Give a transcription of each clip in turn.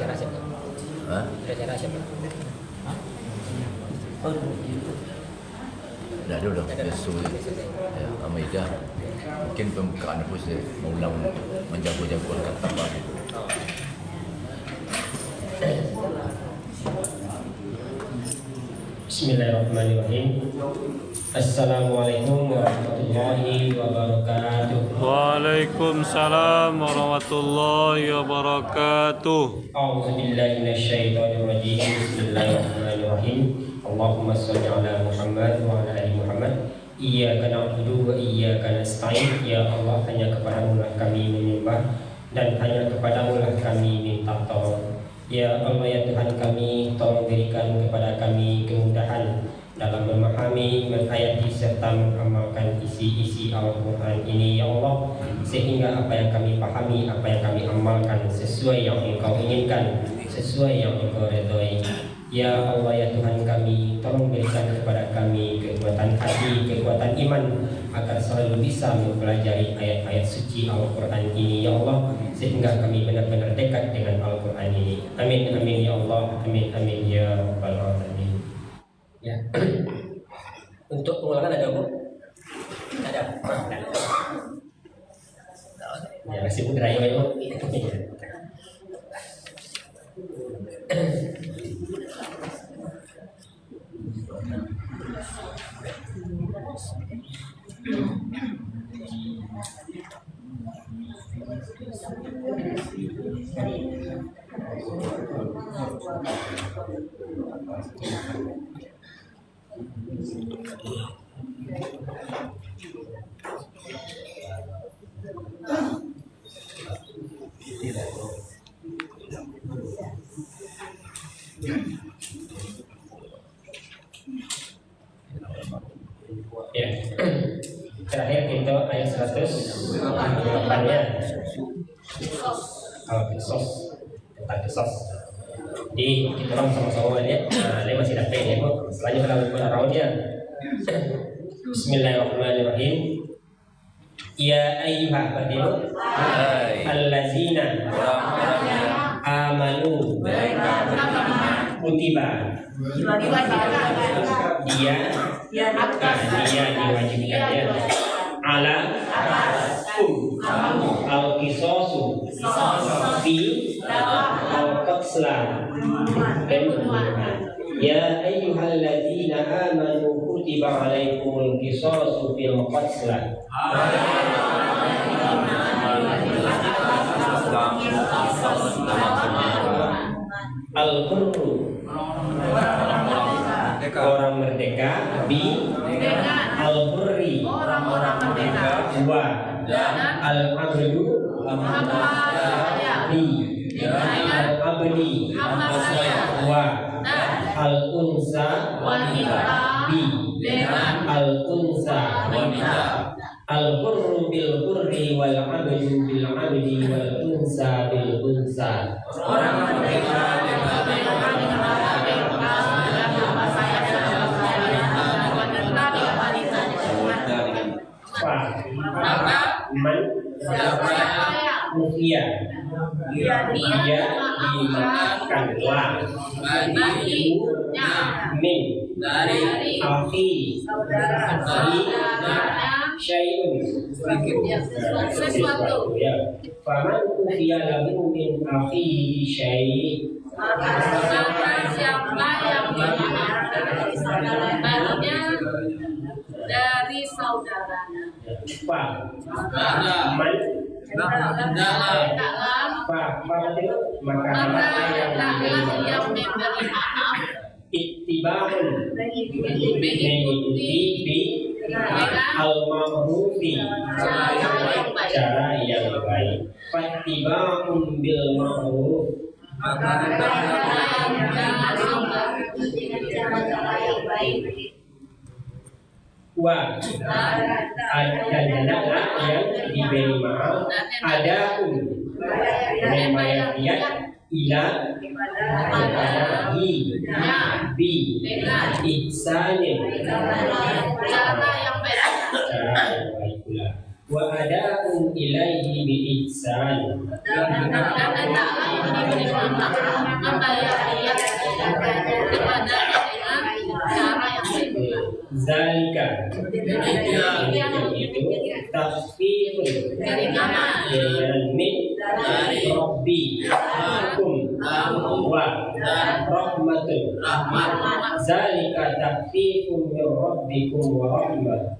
cara siapa? Hah? Cara siapa? Dah ada dah sesuai ya, Amidah. Mungkin pembukaan aku saya mengulang menjaga-jaga kata baru. Bismillahirrahmanirrahim. Assalamualaikum warahmatullahi wabarakatuh. Waalaikumsalam warahmatullahi wabarakatuh. A'udzubillahi minasyaitonirrajim. Bismillahirrahmanirrahim. Allahumma shalli ala Muhammad wa ala ali Muhammad. Iyyaka na'budu wa iyyaka nasta'in. Ya Allah, hanya kepadamu lah kami menyembah dan hanya kepadamu lah kami minta tolong. Ya Allah, ya Tuhan kami, tolong berikan kepada kami kemudahan dalam memahami, menghayati serta mengamalkan isi-isi Al-Quran ini, ya Allah, sehingga apa yang kami pahami, apa yang kami amalkan sesuai yang Engkau inginkan, sesuai yang Engkau redhoi. Ya Allah, ya Tuhan kami, tolong berikan kepada kami kekuatan hati, kekuatan iman, agar selalu bisa mempelajari ayat-ayat suci Al-Quran ini, ya Allah, sehingga kami benar-benar dekat dengan Al-Quran ini. Amin, amin, ya Allah. Amin, amin, ya Rabbal Alamin. Ya. Untuk pengulangan ada Bu? Ada. Ya, masih putra ya, Bu. Ya. Terakhir itu ayat 108-nya. Kisos. Tentang kisos. Jadi kita orang sama-sama lihat. Nah, ini masih dapat ya, Bu. Selanjutnya kalau menarawnya. Bismillahirrahmanirrahim. Ya ayyuha fadilu allazina amanu kutiba dia diwajibkan ya ala al-qisasu fi al-qatla ya ayyuhalladzina amanu kutiba alaikumul qisasu fil qatla al-hurru orang merdeka bi al-hurri orang merdeka wa al-abdu bi al-abdi wa al-unsa bi al-unsa al-hurru bil hurri wal abdu bil abdi wal unsa bil unsa orang merdeka man mulia dia dimaafkanlah min dari akhi syai'un sesuatu ya faman kufiya lahu min akhi syai' siapa yang barunya dari saudaranya man yang memberi maaf ittiba'un mengikuti bi al-ma'rufi cara yang baik fattiba'un bil ma'ruf wa dan hendaklah yang diberi maaf ada memayatiat ila kepada bi ihsanin cara yang baik cara yang baik pula wa ada'un ilaihi bi ihsan. Dan adalah yang diberikan membayar dia kepada dengan cara yang baik. Zalika itu tasfifun dengan min Rabbi kum wa rahmatun. Zalika tasfifun min Rabbikum wa rahmat.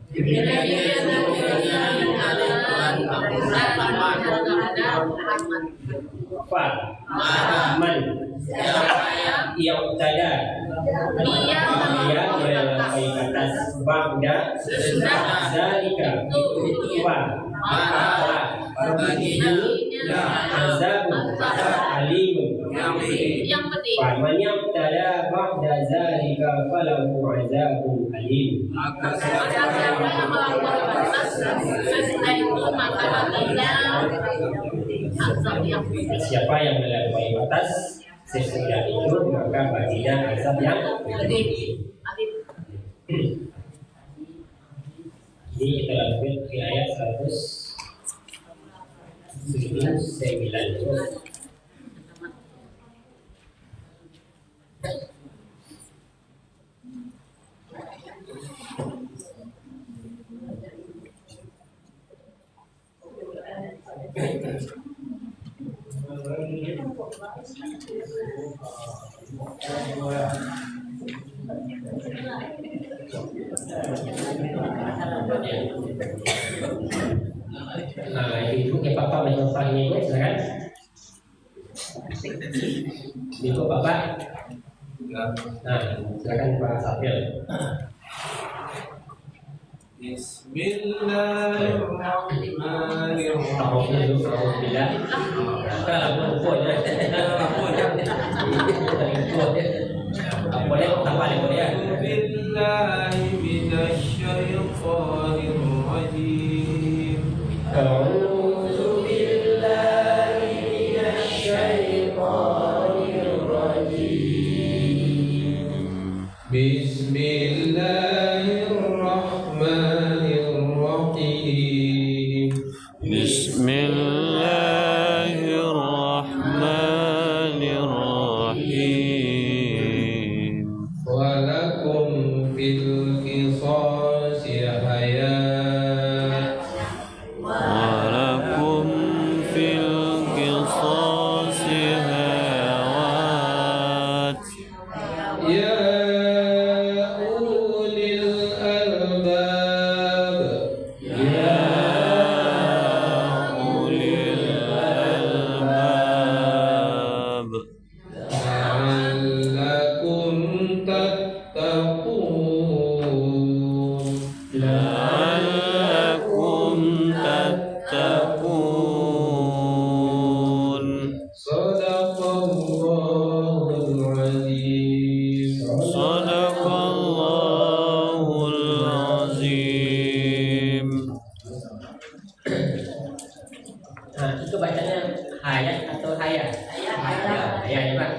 Fa man yang tada dia melampaui batas bangda zalika wa baginya azabun alimun Yang penting faman yang tada bangda zalika falahu azabun alim. maka siapa yang melampaui batas sesudah itu maka baginya azab yang pedih. Siapa yang melampaui batas sesudah itu maka baginya azab yang pedih. Ini kita lanjut di ayat 179. Ibu ke Bapak menyontang ini, silakan. Ibu Bapak. Nah, silakan Pak Safil. Bismillahirrahmanirrahim. Billahi minasyaitonir rajim. A'udzu billahi minasyaitonir rajim. Bismillahirrahmanirrahim. Bismillahirrahmanirrahim. Walakum fil qisasi hayat. Walakum fil qisasi hayat. Ya ulil albab. Ya ulil albab. La'allakum tattaqun. La'allakum tattaqun. Sadaqallahul azim. Sadaqallahul azim. Nah, itu bacanya hayat atau hayat? Hayat ya Pak.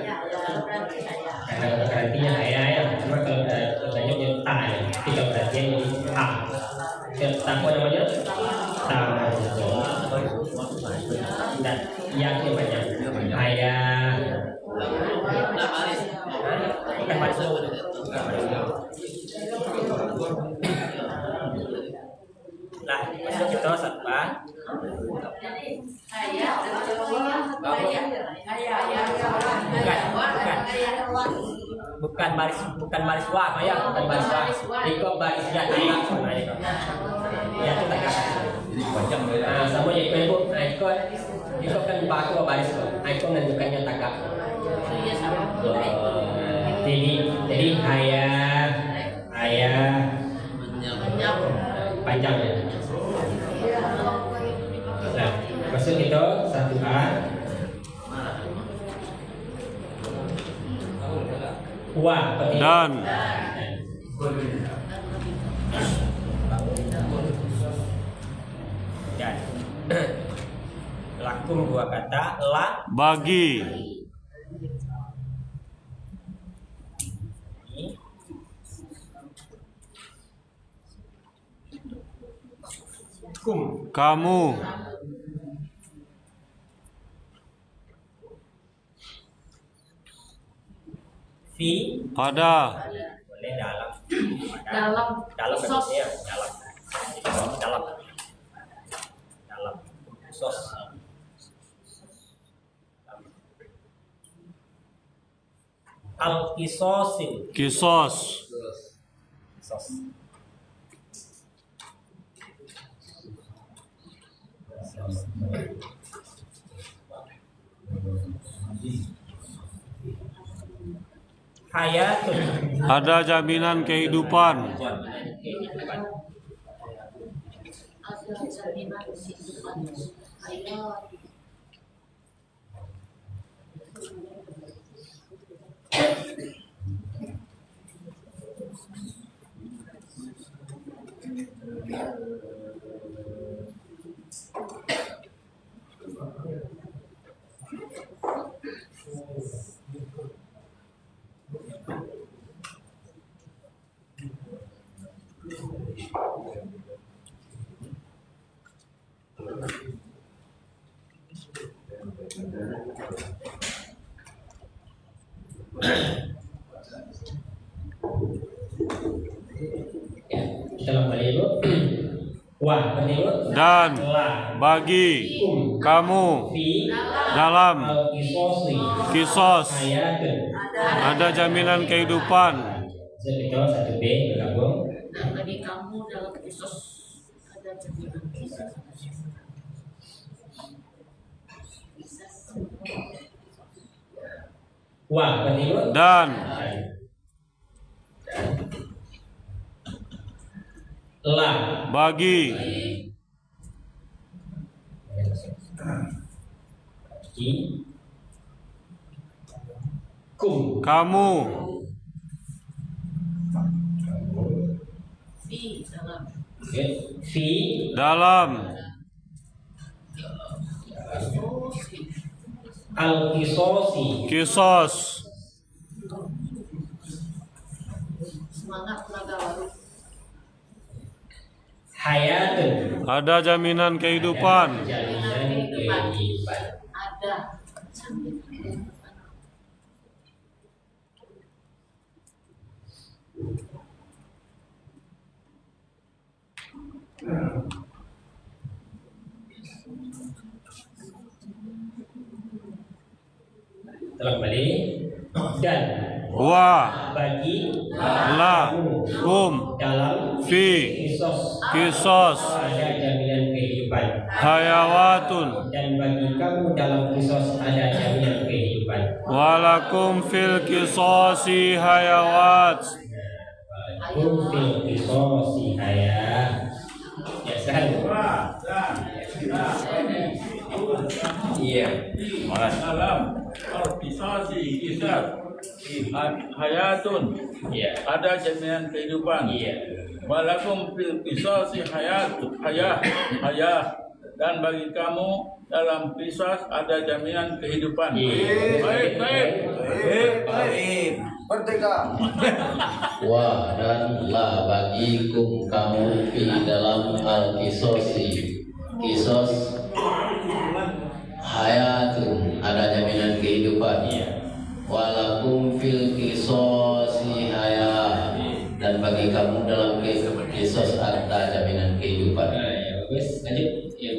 Karena artinya hayat, cuma kalau bacanya jadi ta ya. Ketika bacanya jadi ta. Ta apa namanya? Ta. Dan yang ini banyak. Hayat. Bukan masuk. Nah, masuk kita satpa. Bukan baris wa, ya, bukan baris wa. Iko baris ya, ya itu tak. Jadi panjang ya. Nah, sama ya ibu. Nah, iko kan baku baris ko. Iko menunjukkannya takak. Jadi ayah panjang ya. Nah, masuk itu 1A. Wa Dan lakum dua kata la bagi kum kamu, fi pada, boleh dalam dalam kisos maksudnya dalam sos al kisosin kisos, sos hayatun ada jaminan kehidupan, ada jaminan kehidupan. Ayo. kita kembali dulu. Wah, berarti dulu. dan Lah, bagi kamu fi dalam al kisosi kisos hayatun. ada jaminan kehidupan. Sekitar 1B bergabung. Dan bagi kamu dalam kisos ada jaminan kisos. Wah, berarti dulu. Dan Lah, bagi ki kum kamu Di dalam Oke. fi dalam al kisosi kisos semangat tenaga baru. hayatun ada jaminan kehidupan. jaminan kehidupan. Ada jaminan kehidupan. Telah kembali dan Wa bagi la kum dalam fi kisos ada jaminan kehidupan hayawatun dan bagi kamu dalam kisos ada jaminan kehidupan. walakum fil kisosi hayawat. Walakum fil kisosi hayat. Ya sahal. Iya. Dalam al-qisasi kisah hayatun, Iya. ada jaminan kehidupan. Iya. Walakum fil qisasi hayah, dan bagi kamu dalam qisas ada jaminan kehidupan. Iya. Baik. Wa dan la bagikum kamu fi dalam al-kisosi kisos hayatun ada jaminan kehidupan. Walakum fil kisosi hayat dan bagi kamu dalam kisos ada jaminan kehidupan. Nah, ya bagus. Lanjut. Ya.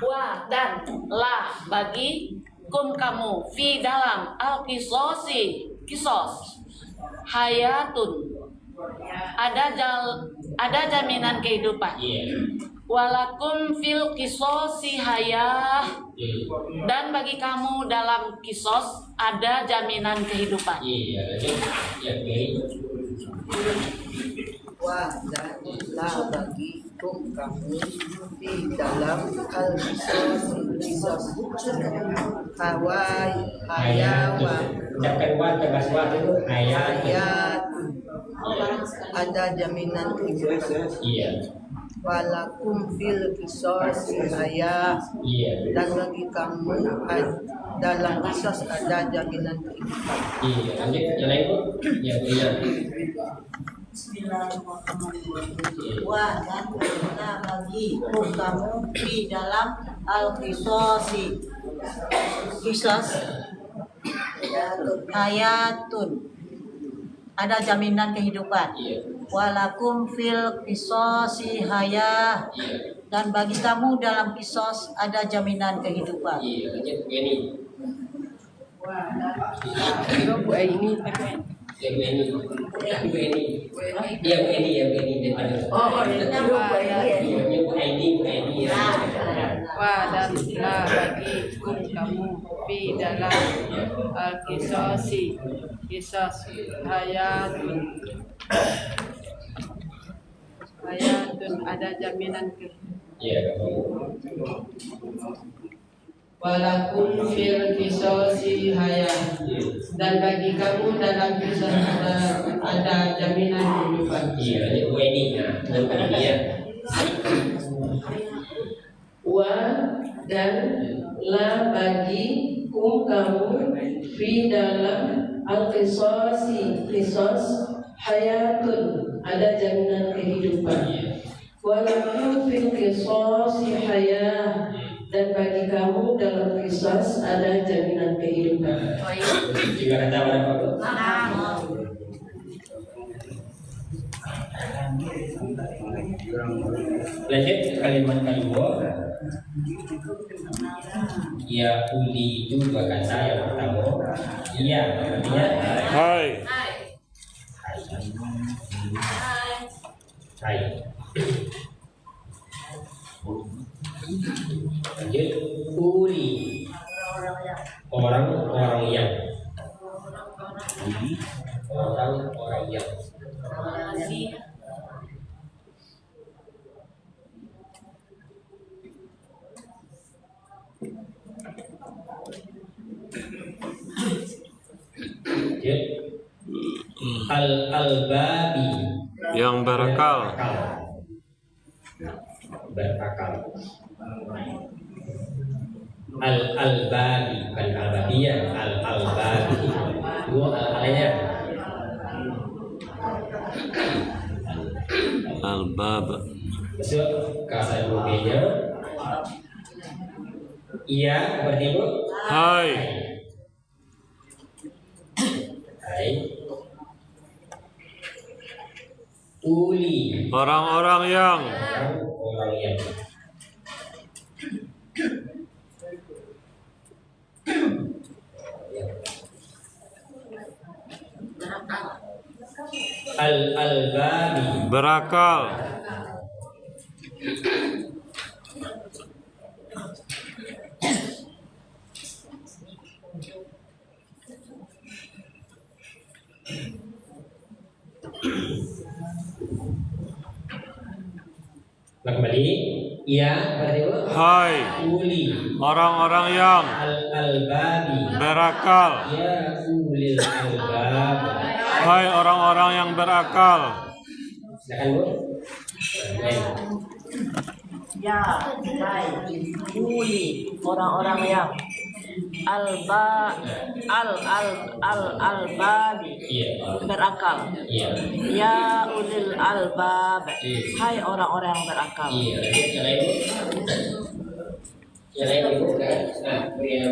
Wa dan la bagi kum kamu fi dalam al kisosi kisos hayatun ada jaminan kehidupan. Iya. Walakum fil kisosi hayah dan bagi kamu dalam kisos ada jaminan kehidupan. Iya. Lanjut. Ya, oke. Wa dan la bagi kum kamu di dalam al-kisos hawai hayawa Ucapkan wa tegas wa itu hayat. hayat ada jaminan kehidupan. Iya. Walakum fil kisos hayat Iya. dan bagi kamu dalam kisos ada jaminan kehidupan. Iya. Lanjut. Yang lain Bu. Ya, iya. Bismillahirrahmanirrahim. Wa dan kita bagi kamu di dalam al-qisosi. Kisos hayatun. Ada jaminan kehidupan. Walakum fil qisosi hayah. Dan bagi kamu dalam kisos ada jaminan kehidupan. Wa dan telah bagi kamu di dalam al-qisosi kisos hayatun ada jaminan Walakum fil qisosi hayah. Dan bagi kamu dalam kisah ada jaminan kehidupan. Wa dan la bagi kamu fi dalam al-qisosi kisos hayatun ada jaminan kehidupan. Walakum fil qisosi hayah. Dan bagi kamu dalam kisas ada jaminan kehidupan. Juga kata berapa? Lanjut kalimat kedua. Ya uli itu dua kata yang pertama. Iya artinya Hai. hai. Lanjut uli orang-orang yang al-albabi Yang berakal. Al-albabi bukan al-babiyah, al-albabi. Dua al-alanya. Al-bab. Masuk kata dua-nya. Iya, seperti itu. Hai. Hai. Uli. Orang-orang yang. Orang yang. Al-albabi Berakal. Kembali. Iya, berarti itu. Hai. Uli. Orang-orang yang. Al-albabi Berakal. ya ulil albab. Hai orang-orang yang berakal. Silakan Bu. Ya, hai, uli orang-orang yang albabi Iya. berakal. Iya. Ya ulil albab, hai orang-orang yang berakal. Iya. Yang lain Bu. Yang lain Bu kan. Nah,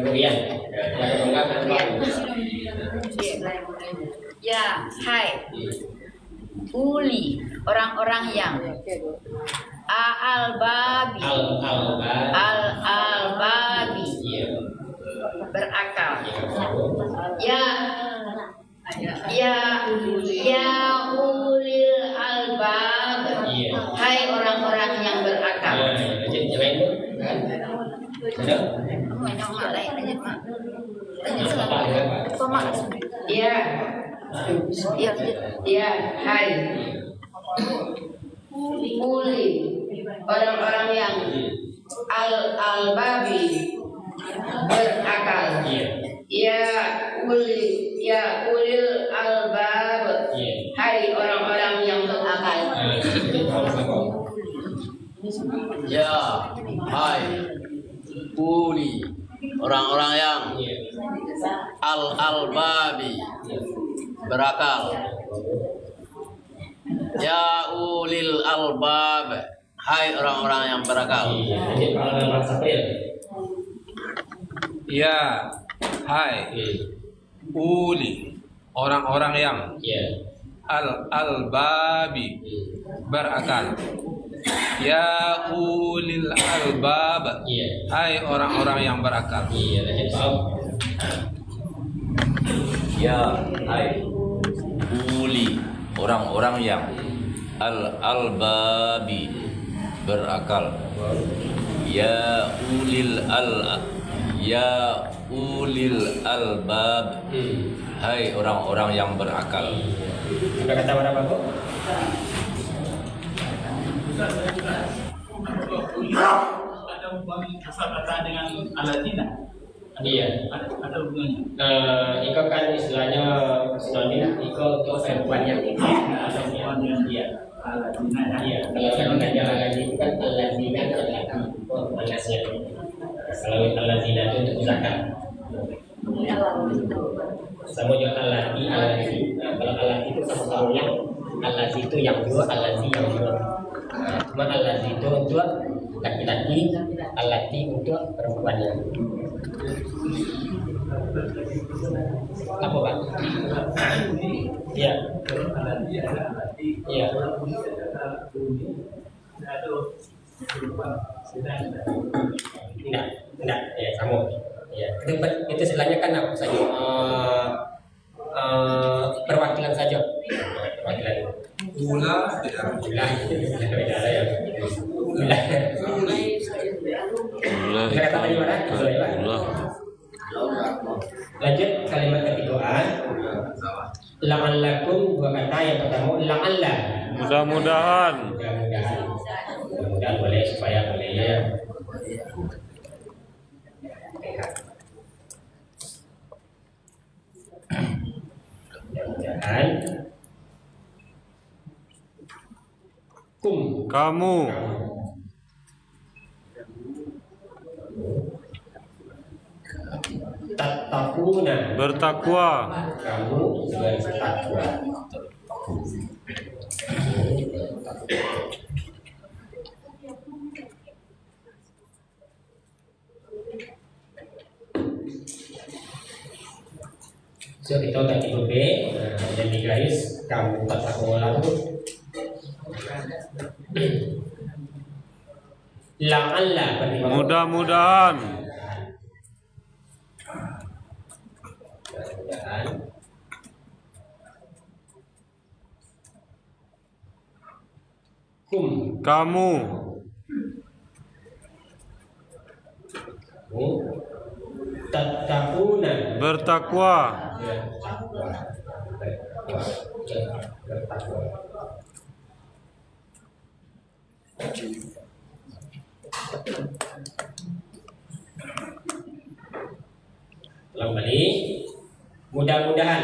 berian. Kalau enggak kan Ya, hai. Uli orang-orang yang al-babi al-babi berakal. Ya ulil albab. Hai orang-orang yang berakal. Ya, hai. Uli orang-orang yang al-babi berakal. Ya ulil albab. Hai orang-orang yang berakal. Ya, hai, uli, orang-orang yang al-albabi berakal. Ya ulil albab, hai orang-orang yang berakal. Lanjut Pak Sapril. Ya, hai, uli, orang-orang yang al-albabi, berakal. Ya ulil albab, hai orang-orang yang berakal. Lanjut Pak Om. Ya, hai, uli, orang-orang yang al-albabi, berakal. Ya ulil albab, hai orang-orang yang berakal. Sudah kata berapa kok? Ada kata dengan Aladina. Iya. Ada hubungannya. Iko kan istilahnya sinonim, Iko untuk perempuan yang ini. Iya. Iya. Kalau kan lagi itu kan Aladina lagi manasnya. Kalau Aladina itu untuk zakat. Sama juga alati. Kalau alati itu sama yang alati itu yang dua, alati yang dua. Cuma alati itu untuk laki-laki, alati untuk perempuannya. Apa Pak? Iya. Iya. Enggak, ya sama. Ya, itu istilahnya kan apa saja? Perwakilan saja. Perwakilan. Beda ya. Kata tadi mana? Lanjut kalimat ketiga. La'allakum, dua kata yang pertama la'alla. Mudah-mudahan. Mudah-mudahan boleh supaya boleh ya. Mudah-mudahan kamu tattaquna, bertakwa. kamu bertakwa. So kita udah tipe B, yang di garis kamu bertakwa lalu. La'alla, Mudah-mudahan. Kamu tattaquna, bertakwa. Kembali, mudah-mudahan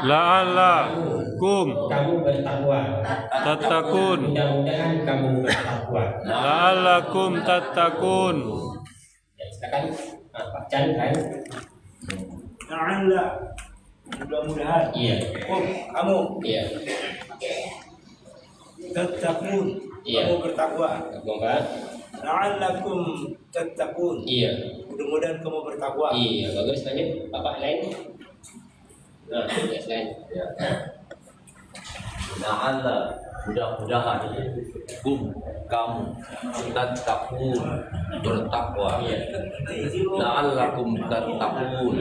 La'allakum kamu bertakwa. tattaqun. Mudah-mudahan kamu bertakwa. La'allakum tattaqun. Ya, silakan Pak Chan kan. La'alla, mudah-mudahan. Iya. Kamu. Iya. Tattaqun. Iya. Kamu bertakwa. Bongkar. La'allakum tattaqun. Iya. Mudah-mudahan kamu bertakwa. Iya, bagus. Lanjut Bapak lain. Nah, ya lain. La'alla, mudah-mudahan kamu tattaqun, bertakwa. La'allakum tattaqun,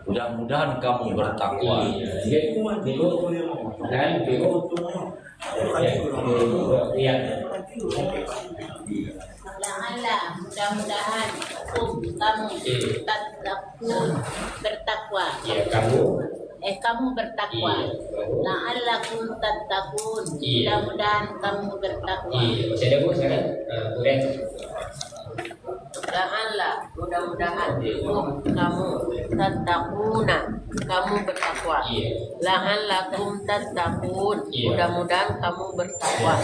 mudah-mudahan kamu bertakwa. Dan ya. La'alla, mudah-mudahan kamu tattaqun, bertakwa. Ya, kamu bertakwa. La'allakum tattaqun, mudah-mudahan kamu bertakwa. Masih ada Bu sekarang? Udah. La'alla, mudah-mudahan kamu tattaquna, kamu bertakwa. La'allakum tattaqun, mudah-mudahan kamu bertakwa.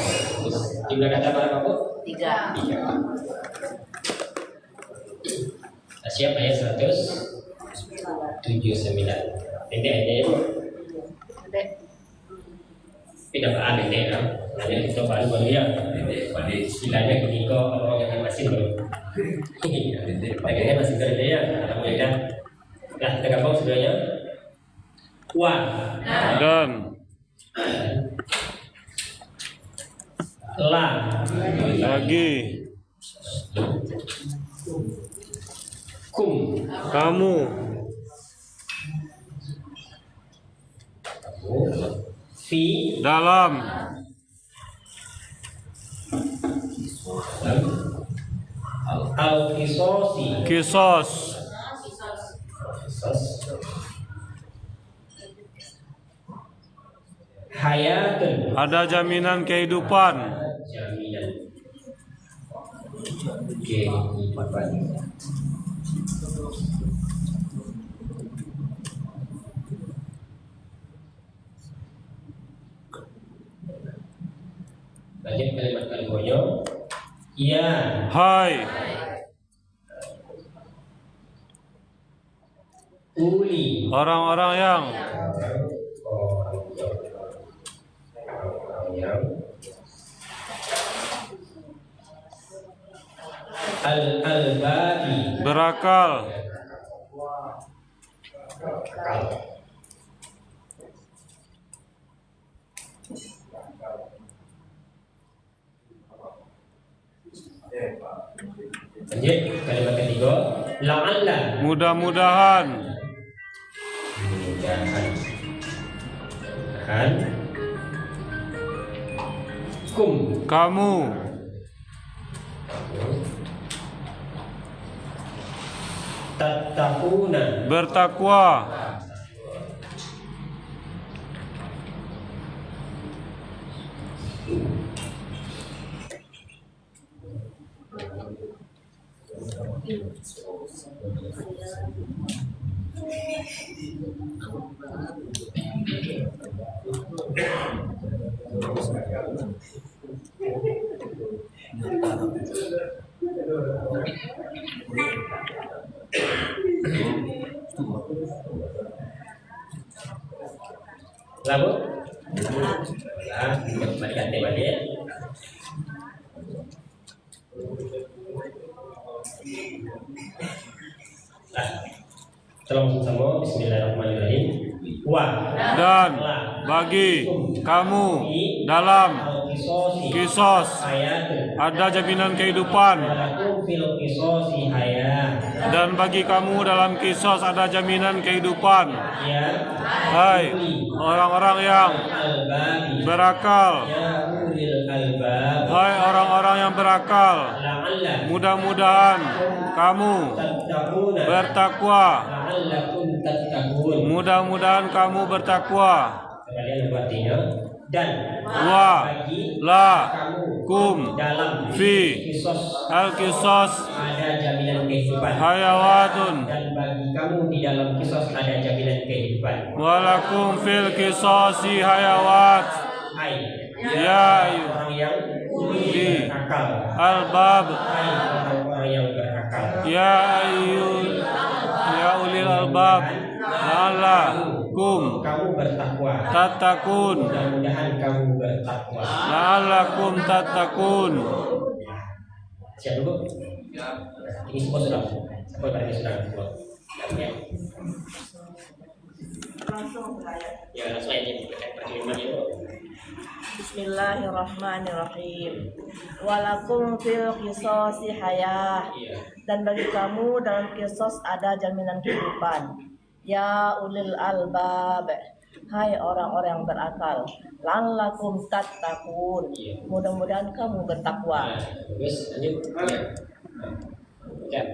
Jumlah kata berapa Bu? 3. Siap ayat 179. Pendek aja ya Bu. Tidak ada pendek kan? Jadi cobaan baru ya. Istilahnya ketika orang yang masih baru. Akhirnya masih kerja ya. Alhamdulillah. Nah, kita gabung sebenarnya. Wa Dan la bagi kum kamu fi dalam al kisosi kisos hayatun ada jaminan kehidupan. jaminan kehidupan. Lanjut kalimat kalimatnya. Ya. Hai Uli. orang-orang yang al-albabi berakal. Lanjut kalimat ketiga. La'alla Mudah-mudahan kum kamu tattaquna bertakwa. Lalu lah balikan tema dia. Salam sama bismillahirrahmanirrahim. Wa Dan bagi kamu dalam kisos ada jaminan kehidupan. Dan bagi kamu dalam kisos ada jaminan kehidupan. Hai orang-orang yang berakal. Hai orang-orang yang berakal, mudah-mudahan kamu bertakwa. Mudah-mudahan kamu bertakwa. Dan Wa la kum fi al-kisos ada jaminan kehidupan. hayawatun Dan bagi kamu di dalam kisos ada jaminan kehidupan. walakum fil kisosi hayawat. Hai Ya orang yang di berakal. albab. Hai orang-orang yang berakal. Ya ulil albab la'allakum Kamu bertakwa. tattaqun. Mudah-mudahan kamu bertakwa. La'allakum tattaqun. Siap dulu. Ini semua sudah. Semua tadi sudah semua. Ya langsung aja percuma itu. Bismillahirrahmanirrahim. Walakum fil qisasi hayah. Dan bagi kamu dalam kisos ada jaminan kehidupan. Ya ulil albab. Hai orang-orang yang berakal. La'allakum tattaqun. Mudah-mudahan kamu bertakwa. Bagus, lanjut. Ya.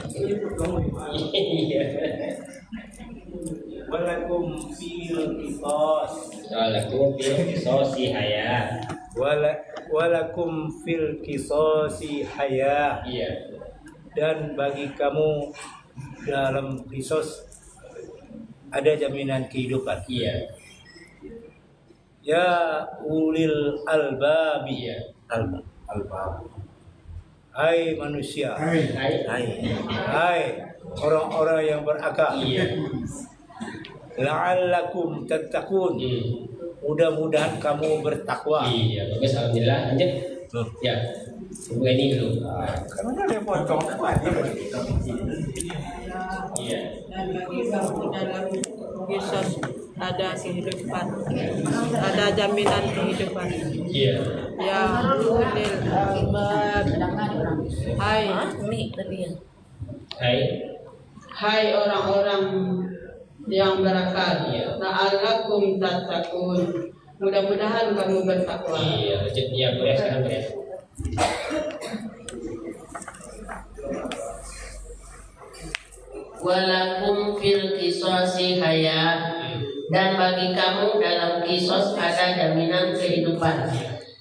Iya. Walakum fil qisas. Walakum fil qisasi haya. Walakum fil qisasi haya. Iya. Dan bagi kamu dalam qisas ada jaminan kehidupan. Iya. Ya ulil albabi. Iya. Albab. Hai manusia. Hai. Hai orang-orang yang berakal. Iya. la'allakum tattaqun. Mudah-mudahan kamu bertakwa. Iya, bagus, alhamdulillah. Lanjut. Ya, buku ini dulu. Karena ada yang potong Iya. Dan bagi kamu dalam Yesus ada kehidupan, ada jaminan kehidupan. Iya. Ya ulil albab, hai Hai orang-orang yang berakal, la'allakum tattaqun. Mudah-mudahan kamu bertakwa. Iya, lanjut. Iya, boleh sekarang boleh. Walakum fil qisasi hayat, dan bagi kamu dalam kisos ada jaminan kehidupan.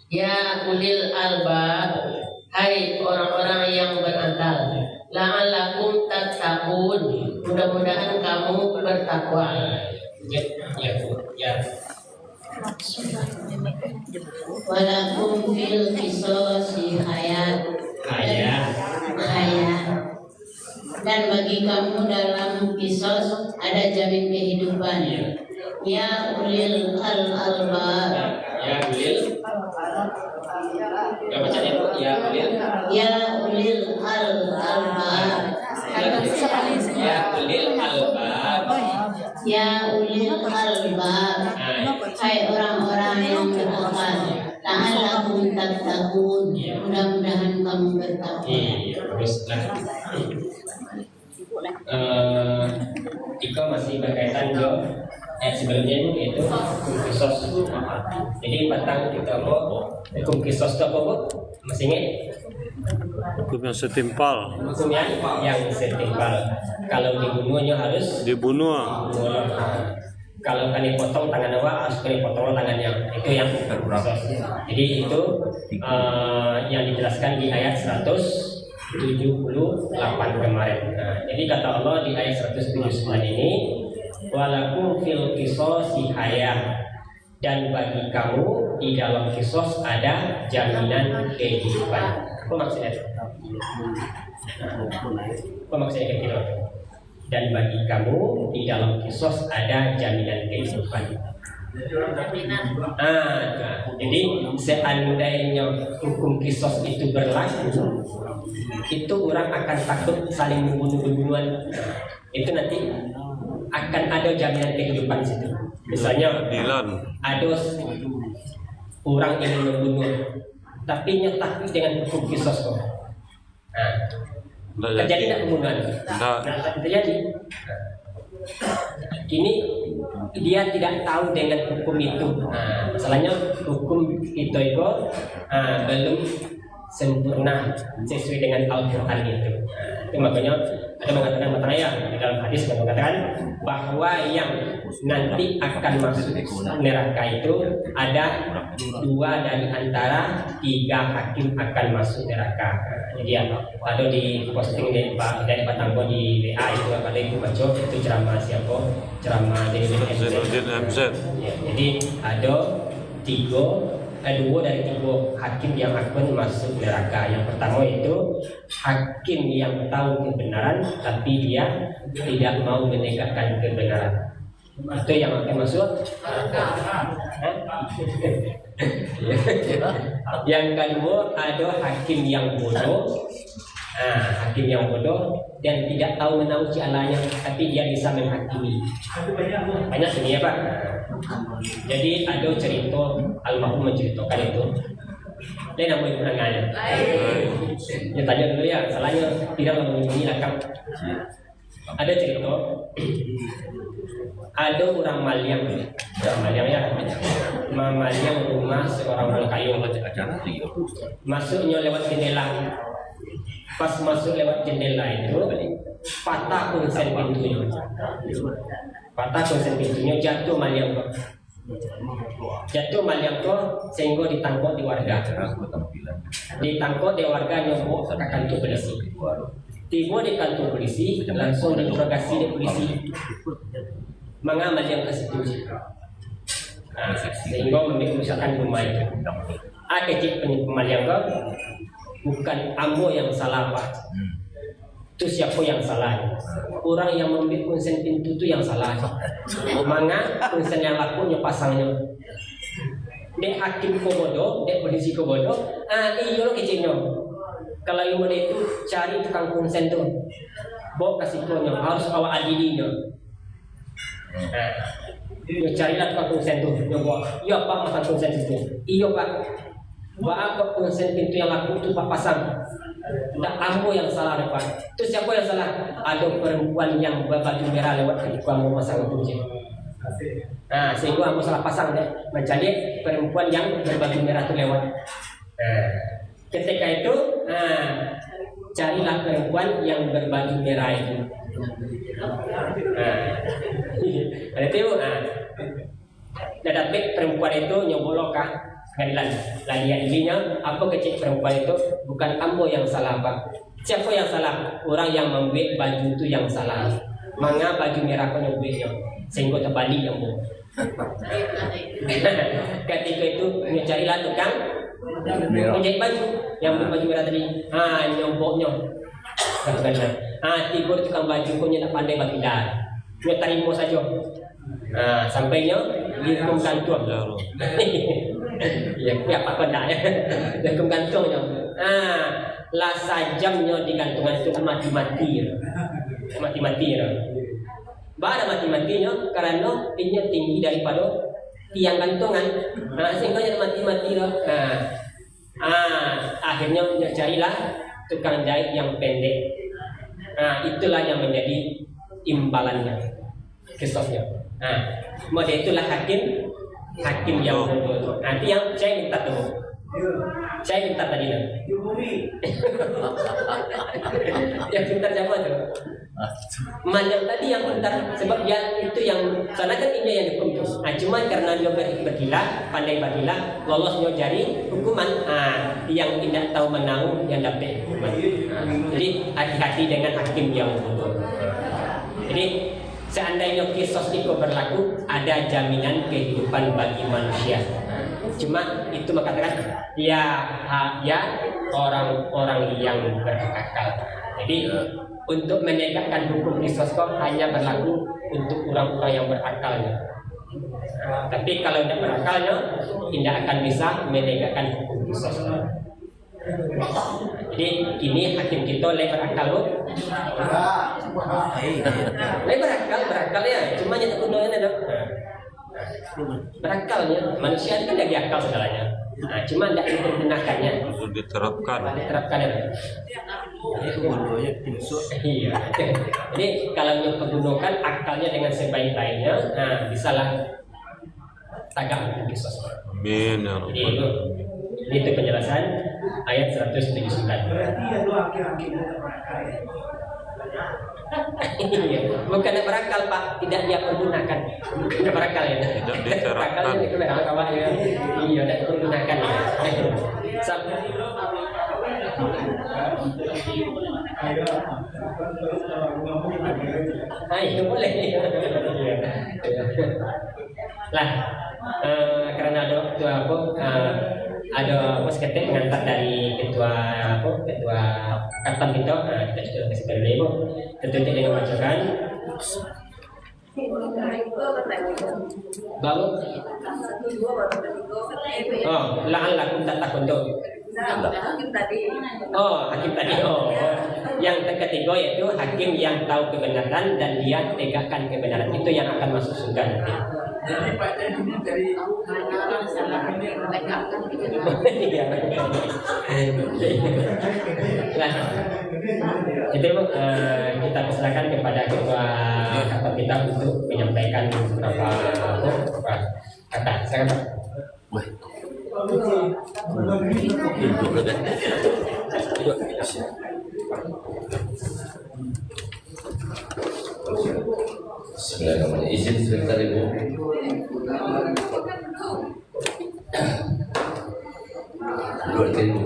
Ya ulil albab, hai orang-orang yang berakal, la'allakum tattaqun, mudah-mudahan kamu bertakwa. Ya. Walakum fil qisasi hayat, dan bagi kamu dalam kisos ada jamin kehidupan. Ya ulil albab, Ya ulil. Ya bacanya Bu. Ya ulil. ya ulil albab, Ya ulil albab. ya ulil albab, hai orang-orang yang berakal, la'allakum tattaqun, mudah-mudahan kamu bertakwa. Iya, bagus. Iko masih berkaitan ke sebelumnya itu hukum kisos. Jadi batang kita hukum kisos itu apa Bu? Masih ingat? Hukum yang setimpal. Hukum yang setimpal. Kalau dibunuhnya harus Dibunuh. kalau kali potong tangan awak harus kali potong tangannya. Itu yang kisos. Jadi itu yang dijelaskan di ayat 178 kemarin. Jadi kata Allah di ayat 179 ini, walakum fil qisasi hayah, dan bagi kamu di dalam kisos ada jaminan kehidupan. Apa maksudnya? Apa maksudnya kayak gitu? Dan bagi kamu di dalam kisos ada jaminan kehidupan. Jadi seandainya hukum kisos itu berlaku, itu orang akan takut saling membunuh-bunuhan. Itu nanti akan ada jaminan kehidupan di situ. Misalnya ada orang ingin membunuh, tapi nyata dengan hukum kisos kok. Terjadi tidak pembunuhan? Tidak terjadi. Kini dia tidak tahu dengan hukum itu. Masalahnya hukum itu belum sempurna sesuai dengan Al-Quran itu. Itu makanya ada mengatakan di dalam hadis mengatakan bahwa yang nanti akan masuk neraka itu ada 2 dari antara 3 hakim akan masuk neraka. Jadi ada di posting dari Pak Tanggo di WA itu pada Ibu baca itu ceramah siapa? Ceramah Zainuddin MZ. Ya, jadi ada 2 dari 3 hakim yang akan masuk neraka. Yang pertama itu hakim yang tahu kebenaran tapi dia tidak mau menegakkan kebenaran. Itu yang akan masuk neraka. Yang kedua ada hakim yang bodoh. Hakim yang bodoh dan tidak tahu menauci Allahnya, tapi dia bisa menghakimi. Banyak sini ya Pak. Jadi ada cerita almarhum menceritakan itu. Lain apa itu penangannya? Ya tanya dulu ya, salahnya tidak memenuhi lengkap. Ada cerita, ada orang Maliang ya, Maliang rumah seorang orang kayu. Masuknya lewat jendela. Pas masuk lewat jendela itu patah konsen pintunya. Jatuh Maliang sehingga ditangkap di warga. Ditangkap di warga nyobok ke kantor polisi. Tiba di kantor polisi langsung diinterogasi di polisi. Mengapa Maliang ke situ? Sehingga memisahkan rumah itu. Kecil Maliang bukan ambo yang salah Pak. Itu siapa yang salah? Orang yang membuat konsen pintu itu yang salah. Manga konsen yang lakunya pasangnya. Dek hakim ko bodoh, dek polisi ko bodoh. Iyo lo kecilnya. Kalau yang bodoh itu cari tukang konsen tuh. Bawa kasih konya harus awak adilinya. Yo carilah tukang konsen tuh. Yo bawa. Iya pak makan konsen itu. Iya pak. Bawa kok konsen pintu yang laku itu pak pasang. Tidak ambo yang salah Pak. Itu siapa yang salah? Ada perempuan yang berbaju merah lewat ketika mau pasang kunci. Nah, sehingga ambo salah pasang deh. Mencari perempuan yang berbaju merah itu lewat. Nah, ketika itu, carilah perempuan yang berbaju merah itu. Nah, itu, dapat perempuan itu nyobolokah? Pengadilan lagi ininya apa kecil perempuan itu bukan ambo yang salah Pak. Siapa yang salah? Orang yang membuat baju itu yang salah. Manga baju merah kau nyobeknya sehingga terbalik ambo. Ketika itu carilah tukang menjahit baju yang baju merah tadi. Nyoboknya. Tiba tukang baju kau tak pandai berpindah. Dia terima saja. Sampainya dihukum gantung. Ya, apa benda ya? Gantung gantungnya. Lah sajamnya digantungan itu mati-mati. Mati-mati. Bada mati-matinya karena ini tinggi daripada tiang gantungan. Sehingga jadi mati-mati. Akhirnya carilah tukang jahit yang pendek. Itulah yang menjadi imbalannya, kisahnya. Mode itulah hakim yang bodoh. Nanti yang saya minta tuh, saya minta tadi lah. Yang pintar siapa tuh? Yang tadi yang pintar sebab dia itu yang soalnya kan ini yang dihukum tuh. Cuma karena dia bergila, pandai bergila, lolosnya jari hukuman. Yang tidak tahu menang yang dapat hukuman. Jadi hati-hati dengan hakim yang bodoh. Jadi seandainya kisos itu berlaku, ada jaminan kehidupan bagi manusia. Cuma itu mengatakan ya orang-orang yang berakal. Jadi untuk menegakkan hukum kisos kok hanya berlaku untuk orang-orang yang berakalnya. Tapi kalau tidak berakalnya, tidak akan bisa menegakkan hukum kisos. Jadi ini hakim kita berakal loh. Berakal ya, cuma yang kemudian ada berakalnya manusia itu kan dari akal segalanya. Cuma tidak dipergunakannya. Diterapkan ya. Iya. Jadi kalau yang pergunakan akalnya dengan sebaik-baiknya, bisalah tagak hukum kisos. Amin. Jadi itu penjelasan ayat 179. Bukan berakal Pak, tidak dia pergunakan. Bukan berakal ya. Tidak diterapkan. Itu berakal ya. Iya, tidak pergunakan. Itu boleh. Lah, karena ada sekretar mengantar dari ketua katam kita sudah kasih pada ibu tentu tidak membacakan baru la'allakum tattaqun hakim tadi yang ketiga yaitu hakim yang tahu kebenaran dan dia tegakkan kebenaran, itu yang akan masuk surga. Jadi Pak ini dari Nah, itu kita persilakan kepada ketua kantor kita untuk menyampaikan beberapa kata. Silakan Pak. Bismillahirrahmanirrahim. Izin sebentar Ibu. Doa Ibu.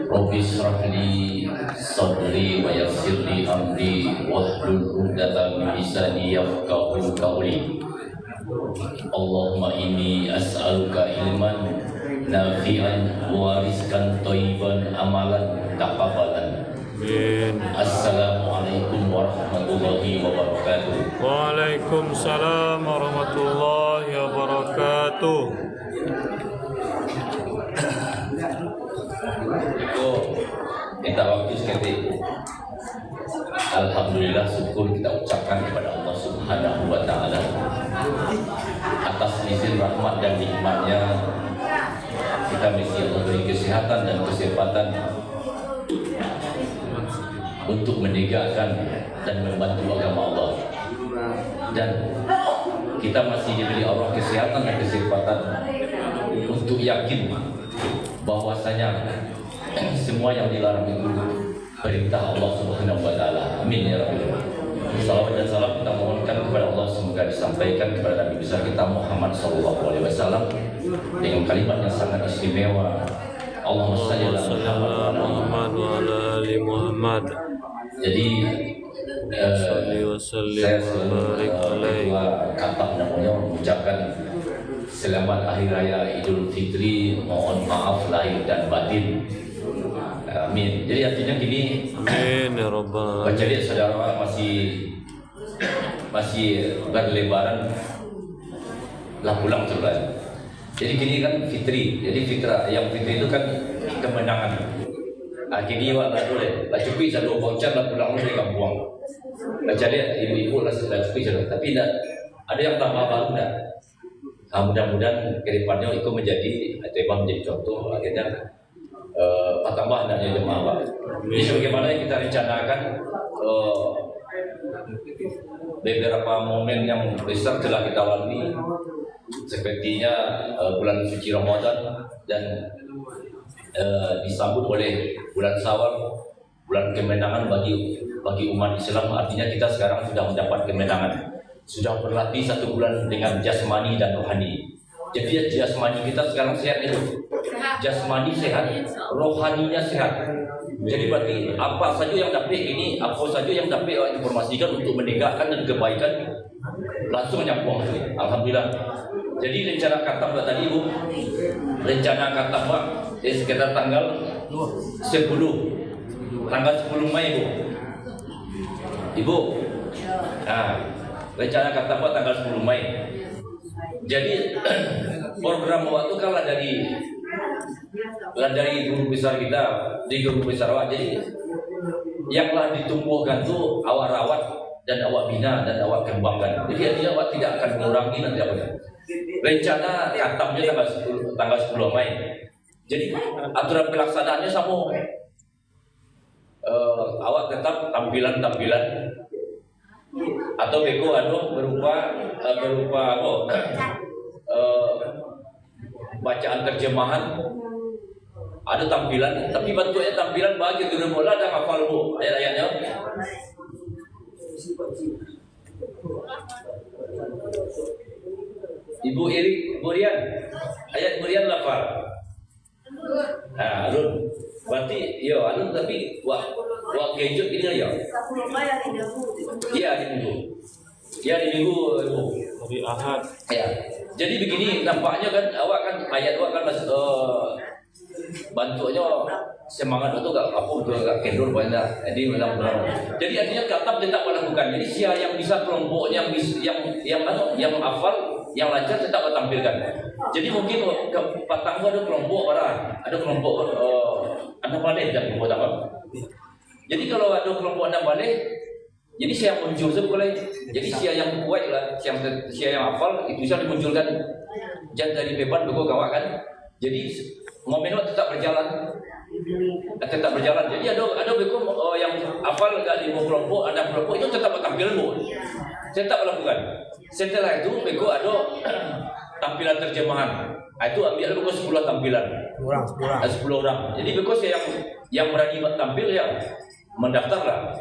Rabbi shrah li sadri wa yassir li amri wahlul 'uqdatam min lisani yafqahu qawli. Allahumma inni as'aluka ilman nafi'an wa rizqan thayyiban amalan taqabbalan. Assalamualaikum warahmatullahi wabarakatuh. Waalaikumsalam warahmatullahi wabarakatuh. Itu minta waktu seketik. Alhamdulillah, syukur kita ucapkan kepada Allah Subhanahu wa Ta'ala atas izin rahmat dan nikmatnya. Kita mesti Allah beri kesehatan dan kesempatan untuk menegakkan dan membantu agama Allah, dan kita masih diberi Allah kesehatan dan kesempatan untuk yakin bahwasanya semua yang dilarang itu perintah Allah Subhanahu wa Ta'ala. Amin ya rabbal alamin. Salawat dan salam kita mohonkan kepada Allah, semoga disampaikan kepada Nabi besar kita Muhammad SAW dengan kalimat yang sangat istimewa. Allahumma shalli ala Muhammad wa ala ali Muhammad. Jadi saya selalu kata namanya mengucapkan selamat hari raya Idul Fitri, mohon maaf lahir dan batin. Amin. Jadi artinya gini. Amin ya rabbal alamin. Jadi saudara masih berlebaran lah pulang sudah. Jadi gini kan Fitri. Jadi fitrah yang Fitri itu kan kemenangan. Akhirnya wak boleh, lah cukup saya voucher lah pulang dari kampung. Lah jadi ibu-ibu lah cukup saya, tapi ada yang tambah baru dah. Mudah-mudahan ke depannya itu menjadi menjadi contoh, akhirnya tambah adanya jemaah Pak. Jadi sebagaimana yang kita rencanakan beberapa momen yang besar telah kita lalui, sepertinya bulan suci Ramadan dan disambut oleh bulan Syawal, bulan kemenangan bagi umat Islam. Artinya kita sekarang sudah mendapat kemenangan, sudah berlatih 1 bulan dengan jasmani dan rohani. Jadi jasmani kita sekarang sehat itu, jasmani sehat, rohaninya sehat. Jadi berarti apa saja yang dapat ini, apa saja yang dapat informasikan untuk menegakkan dan kebaikan langsung nyambung. Alhamdulillah. Jadi rencana katam tadi Ibu, rencana katam Pak sekitar tanggal 10 Mei Ibu. Nah, rencana katam Pak tanggal 10 Mei. Jadi program waktu kan dari guru besar kita, di guru besar awak. Jadi yang telah ditumbuhkan tuh awak rawat dan awak bina dan awak kembangkan. Jadi artinya awak tidak akan mengurangi nanti apa. Rencana katamnya tanggal 10 Mei. Jadi aturan pelaksanaannya sama. Awak tetap tampilan-tampilan atau beko berupa bacaan terjemahan, ada tampilan, tapi bentuknya tampilan bagi guru bola dan hafal Bu ayat-ayatnya. Ibu Iri, Burian, ayat Burian lafal. Nah, alun. Berarti, yo alun tapi wah kejut ini ya. Iya di minggu. Ya di minggu hari Ahad. Ya. Jadi begini nampaknya kan awak kan ayat awak kan bantunya semangat itu gak kendor banyak. Jadi jadi artinya tetap melakukan. Jadi siapa yang bisa kelompok yang hafal yang lancar tetap tampilkan. Jadi mungkin patang ada kelompok ada kelompok anak balik dan kelompok apa. Jadi kalau ada kelompok anak balik, jadi siapa yang muncul sebetulnya. Jadi siapa yang kuat lah, siapa yang hafal itu bisa dimunculkan. Jangan dari beban begitu kawan kan. Jadi momen itu tetap berjalan. Jadi ada begitu yang hafal gak di kelompok, ada kelompok itu tetap tampil Bu. Tetap melakukan. Setelah itu begitu ada tampilan terjemahan. Itu ambil begitu 10 tampilan. 10 orang. Jadi begitu yang berani tampil ya mendaftarlah.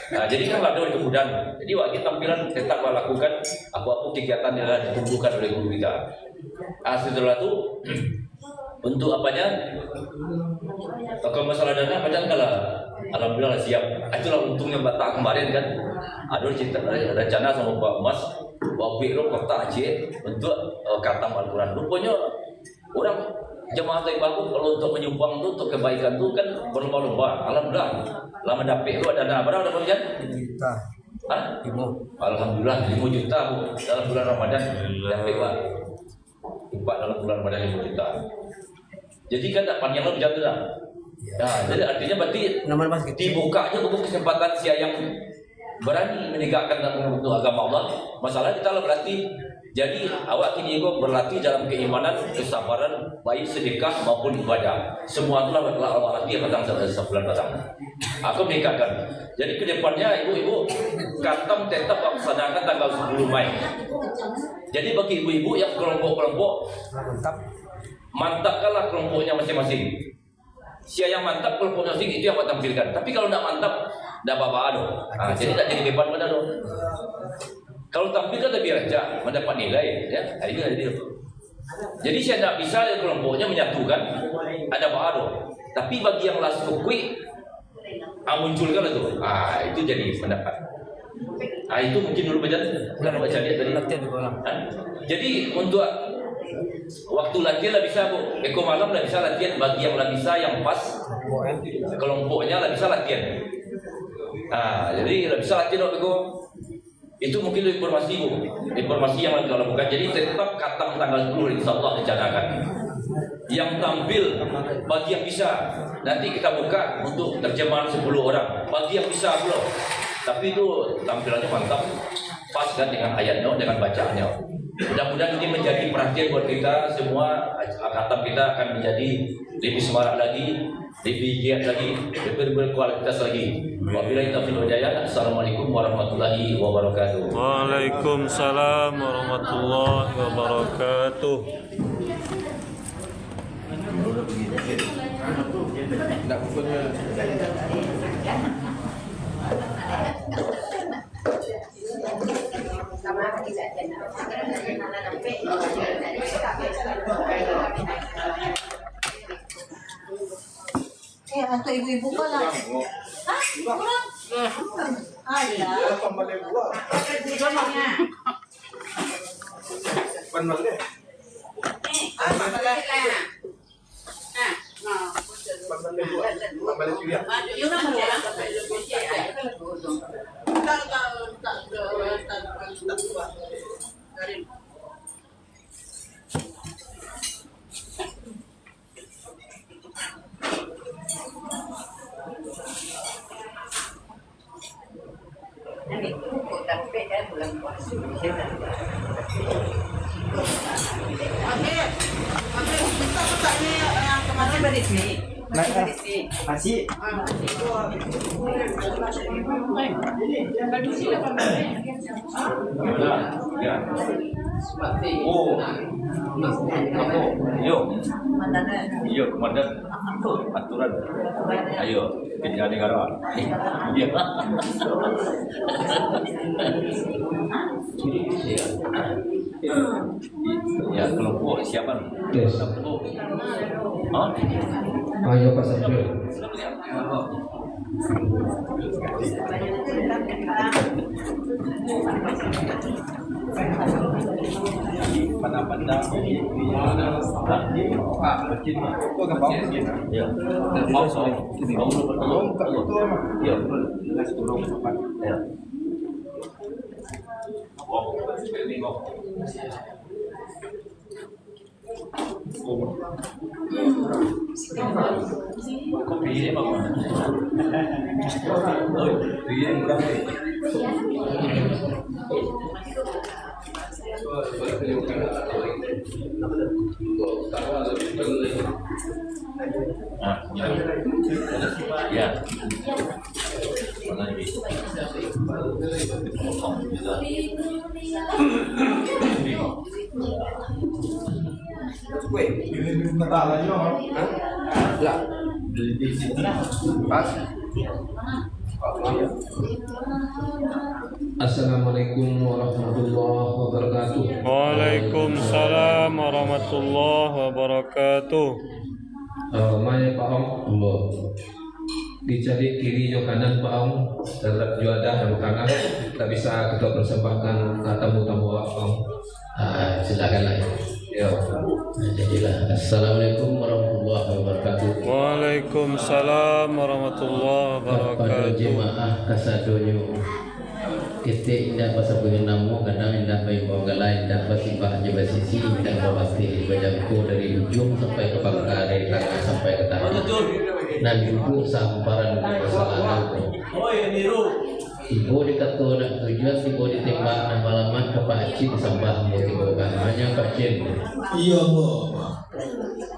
Nah, jadi kan ada kemudahan. Jadi waktu tampilan tetap lakukan apa-apa kegiatan yang ditumbuhkan oleh guru kita. Nah, setelah itu untuk apanya? Kalau masalah dana macam kalau alhamdulillah siap. Itulah untungnya Batak kemarin kan. Ada rencana sama Pak Mas Wabik lo kota Aceh untuk katam Al-Quran. Rupanya Orang jemaah taibah kalau untuk menyumbang tu untuk kebaikan tu kan berlomba-lomba. Alhamdulillah. Lama dapat tu ada berapa dapat kan? 5 juta. Hah? 5. Alhamdulillah 5 juta bu dalam bulan Ramadan dapat Pak. Impak dalam bulan Ramadan 5 juta. Jadi kan tak panjang lebih jatuh dah. Nah, jadi artinya berarti dibukanya buku kesempatan siapa yang berani menegakkan untuk agama Allah. Masalah kita lah berarti. Jadi awak kini juga berlatih dalam keimanan, kesabaran, baik sedekah maupun ibadah. Semua itulah Allah arti yang datang sebulan datang. Aku meningkatkan. Jadi kedepannya ibu-ibu katam tetap laksanakan tanggal 10 Mei. Jadi bagi ibu-ibu yang kelompok-kelompok mantapkanlah kelompoknya masing-masing. Siapa yang mantap kelompoknya masing itu yang buat tampilkan. Tapi kalau tidak mantap, tidak apa-apa jadi tidak jadi beban pada dong. Kalau tampil kan lebih aja mendapat nilai, ya. Ini ada dia. Jadi saya tidak bisa kelompoknya menyatukan ada baru. Tapi bagi yang last quick, munculkan itu. Itu jadi pendapat. Itu mungkin dulu baca lihat tadi. Jadi untuk waktu latihan lah bisa bu. Eko malam lah bisa latihan bagi yang lah bisa yang pas. Kelompoknya lah bisa latihan. Jadi lah bisa latihan Eko. Itu mungkin informasi bu, informasi yang kita lakukan. Jadi tetap katam tanggal 10 insya Allah rencanakan. Yang tampil bagi yang bisa nanti kita buka untuk terjemahan 10 orang. Bagi yang bisa belum, tapi itu tampilannya mantap, pas kan dengan ayatnya, dengan bacaannya. Mudah-mudahan ini menjadi perhatian buat kita semua. Katam kita akan menjadi lebih semangat lagi, lebih giat lagi, lebih berkualitas lagi. Wabillahi taufiq wal hidayah. Assalamualaikum warahmatullahi wabarakatuh. Waalaikumsalam warahmatullahi wabarakatuh. Nak punya atau ibu-ibu kok lah. Hah? Kurang? Ada. Masih. Yo, komandan. Aturan. Ayo, kita negara. Iya. Ya, kelompok siapa? Kelompok. Ayo Pak Sabri. pandang-pandang Pak begini kok gampang begini ya mau soal ya jelas turun cepat ya kopi ini apa? Oh, ini berapa? Ya. Mana ini? Assalamualaikum warahmatullahi wabarakatuh. Waalaikumsalam warahmatullahi wabarakatuh. Maya Pak Ong, Allah. Dicari kiri jo kanan Pak Ong, terhadap juadah dan kanan. Tak bisa kita persembahkan tamu-tamu Pak Ong. Silakanlah. Ya. Jadilah. Assalamualaikum warahmatullahi wabarakatuh. Waalaikumsalam warahmatullahi Pada wabarakatuh. jemaah kasadonyo kita indah bahasa pengenamu kadang indah baik bawanggalai indah basibah je basisi indah bawasti bajangku dari ujung sampai ke bangka dari tengah sampai ke tangan dan duduk samparan kesalahan ibu dikata nak tujuan ibu ditembak dan malaman ke Pak Cik sambah ibu hanya Pak Cik iya bu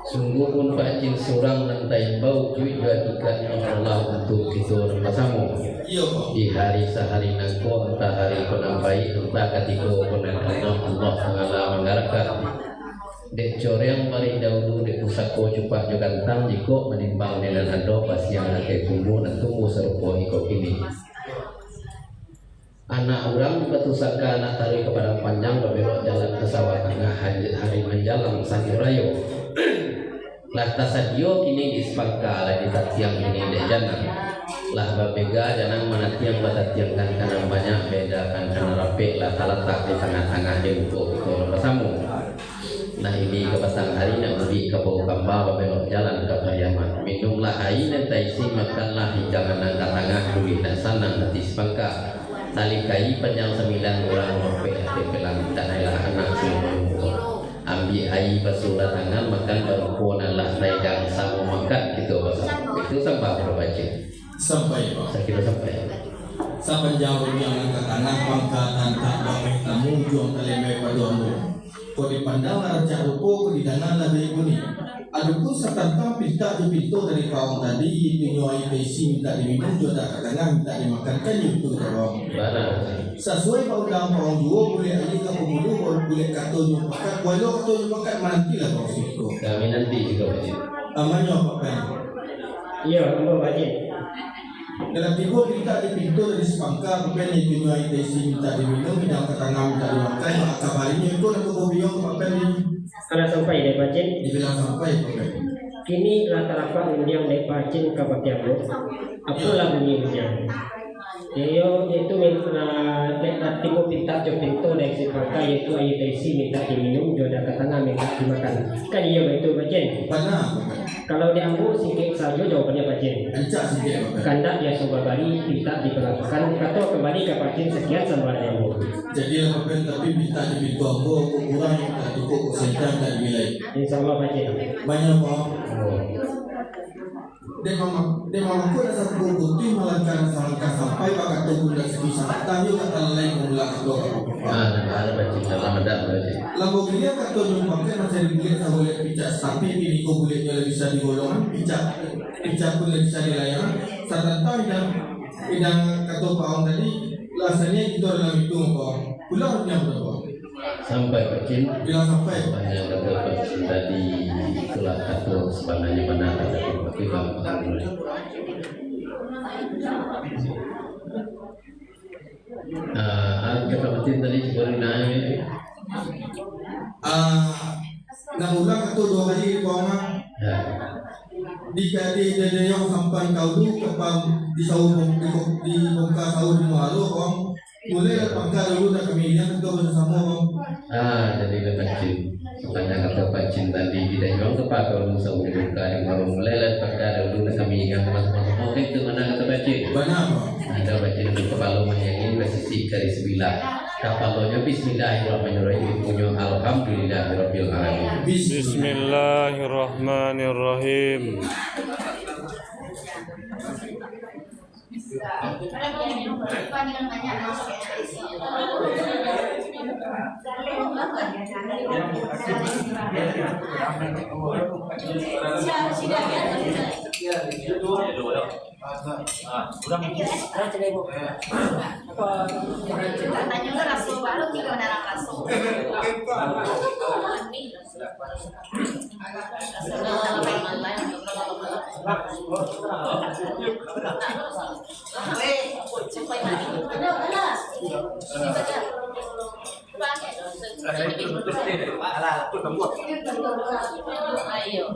sungguh pun Pak Cik seorang nan tayang-bau cuy juga ikat Allah untuk kita bersama di hari sehari nangko entah hari penampai entah ketika Allah Ta'ala menggarapkan dek coreng paling dahulu dek pusako cupak jogantang jiko menimbang dengan ado pas yang akan tumbuh dan tumbuh serupa ikut ini anak orang betusaka anak tarik kepada panjang berbelok jalan ke sawah tengah hari menjalang sanjurayo lantas sadio kini dispangka lagi tatiang ini dek janang lah babega janang mana tiang bata tiang kan karena banyak beda kan karena rapi lah letak di tengah-tengah di buku itu bersama. Nah ini ke petang hari nak beri ke bau kamba babelok jalan ke Pariaman minumlah air dan taisi makanlah hidangan angkat tengah duit dan sanang hati sepangka tali kai panjang 9 orang rapi hati pelang tanailah anak semua ambil air basulah tangan makan baru pun Allah naikkan sama makan gitu itu sampai berbaca sampai Pak. Saya kira sampai jauh yang angkat tanah pangkatan tak baik tamu juang telemai pada ambo. Kau dipandang raja rupo di dana lebih kuning. Adapun serta pinta di pintu dari kaum tadi itu nyuai besi minta diminum juga tak kadang minta dimakankan itu dorong. Sesuai undang orang dua boleh aja ke pembunuh boleh kata nyumpakan walau kata nyumpakan nantilah kau situ. Kami nanti juga wajib. Amannya apa kan? Iya, kamu wajib. Dalam tiga minta di pintu dari sepangka bukan itu nyuai besi minta diminum minta ketangam minta dimakan maka kabarnya itu nak kebiong pakai Kalau sampai dek pacin, dibilang sampai kini rata-rata undiang dek pacin ke Patiago, apalah bunyinya. Dia itu dek timu pinta jo pintu dek si pangka yaitu air besi minta diminum jodoh ke tengah minta dimakan. Kan iya betul pacin. Benar. Kalau diambil singkik saja jawabannya pacin. Kandak ya sobabari minta diperlakukan atau kembali ke pacin sekian sampai diambil. Jadi apa tapi minta di pintu ambo kurang tak cukup sentan dan nilai. Insyaallah pacin. Banyak Pak. Dia mampu ada satu bukti melakukan sampai pakai tunggu dan sebisa tanya kata lain mengulang doa. Ada baca dalam ada baca. Lamborghini kata nyumbangkan macam dilihat tak boleh pijak tapi ini kau bolehnya lebih bisa digolongan pijak pun lebih bisa dilayar. Sarata idang kata Pak Om tadi rasanya itu dalam itu Pak. Pulang punya berapa? Sampai pacin. Bilang sampai. Banyak kata pacin tadi itulah kata sebenarnya benar ada tapi kata pacin tadi sebenarnya naik. Nak ulang kata 2 kali Pak Om. Jika dia yang sampai kau dulu kepang di sahur di bongkar sahur di malu Om. Boleh pangkal dulu nak kami yang kita bersama Om. Jadi kepacin. Sepanjang kata pacin tadi tidak jual kepak kalau sahur di bongkar di malu mulai pangkal dulu nak kami yang masuk-masuk. Oke itu mana kata pacin? Benar Pak. Ada pacin itu kepala menyangin posisi garis sebilah. Kapalonya bismillahirrahmanirrahim punya alhamdulillahirabbil alamin. Bismillahirrahmanirrahim. Tanya rasul baru tiga darah rasul. Ayo.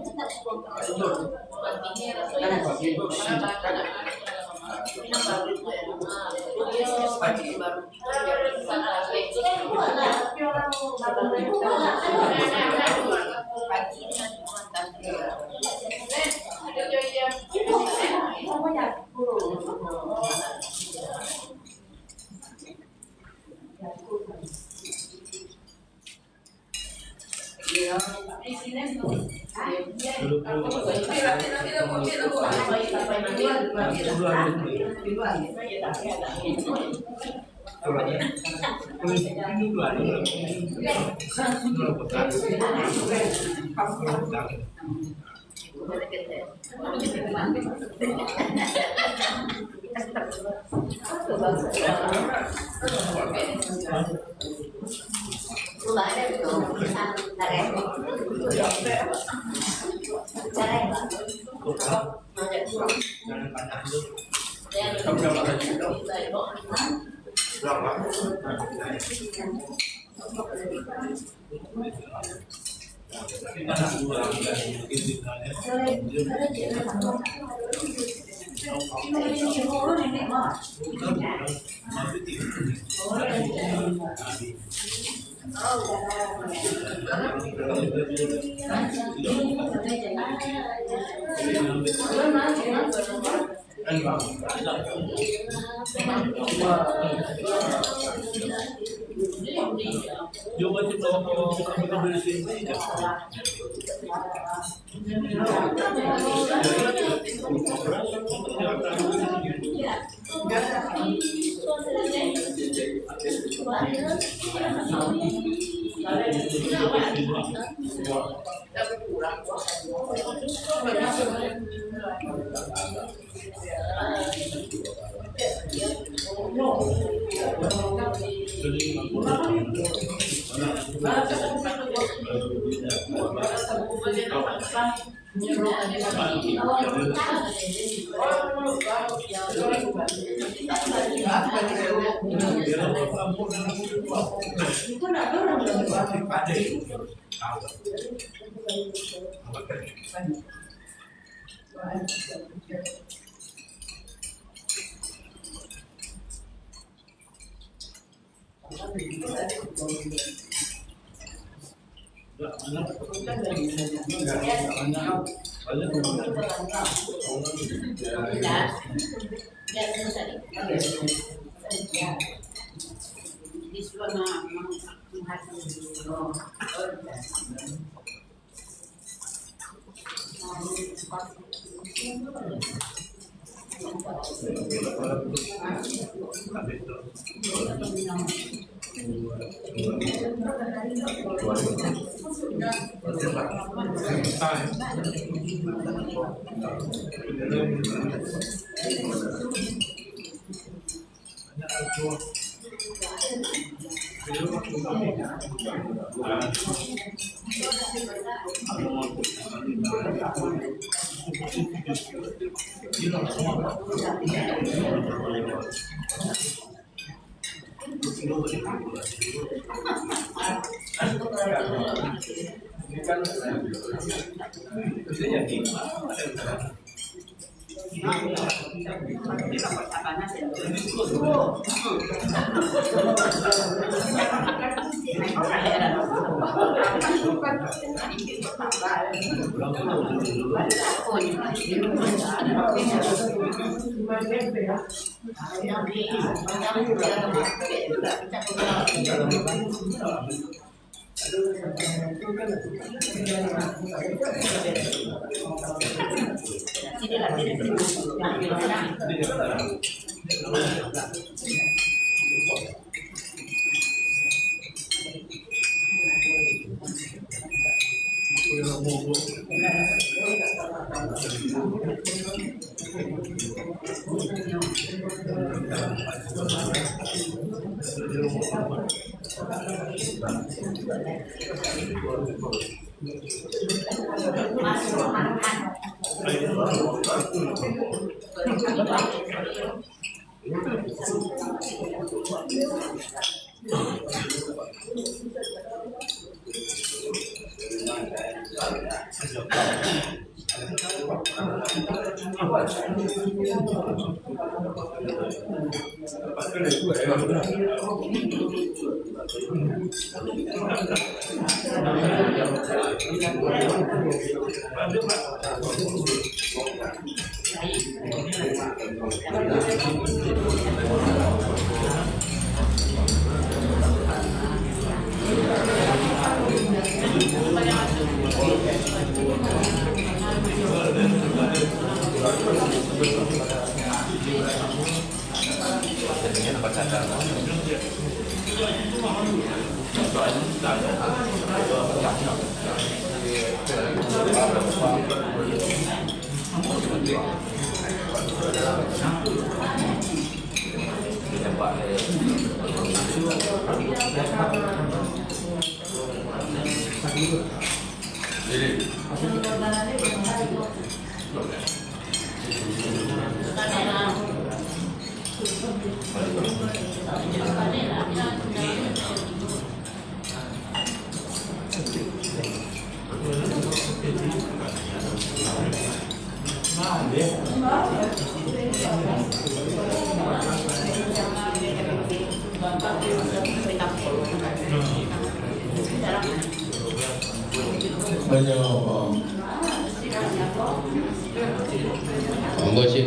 Monggo sih.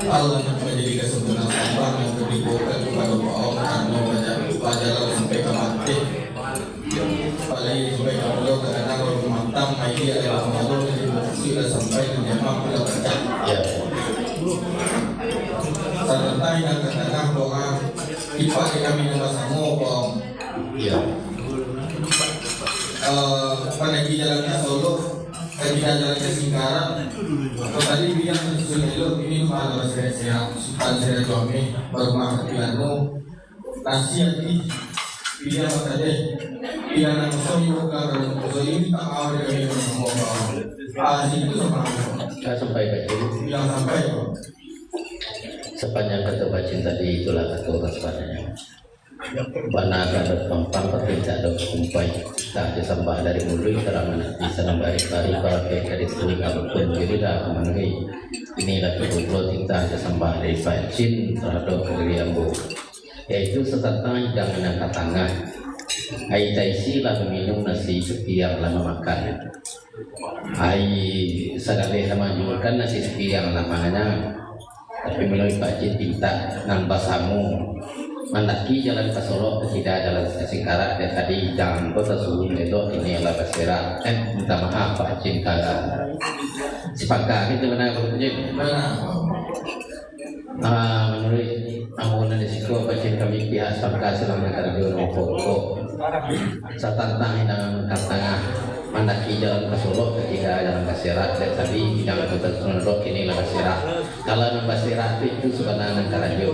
Allah yang menjadi kesempurnaan sabar yang berikan kepada Allah karena banyak pelajaran sampai ke mati. Apalagi sampai ke Allah karena kalau memantang ini adalah Allah yang sudah sampai menjamah pula baca. Serta yang kadang doa dipakai kami nama semua bom. Pada jalannya Solo, ketika jalannya Singkarak, tadi bilang sudah ini malah saya suami berumah piano nasihat ini dia tadi dia nak suami bukan ini tak awal dari semua itu sama sampai baca bilang sampai sepanjang kata baca tadi itulah kata sebenarnya. Bana akan berkembang berpindah dan berkumpai tak disambah dari mulut terang bisa nambah hari para dari telinga pun jadi dah memenuhi inilah kedua kita disambah dari bacin terhadap diri ambu yaitu setantan yang mengangkat tangan ai taisi lah minum nasi sepiang lama makan ai sadale sama jualkan nasi sepiang lamanya tapi melalui bacin pinta nambah samu Mandaki jalan ke Solo tidak jalan ke Singkarak dan tadi jangan kota Sulung itu ini adalah Basira minta maaf Pak Cinta Sipangka itu benar menurut amunan risiko Pak Cinta kami pihak Sipangka selama kardio pokok saya tantang dengan katanya Mandaki jalan ke Solo tidak jalan ke Basira dan tadi jangan kota Sulung ini adalah Basira kalau Basira itu sebenarnya kardio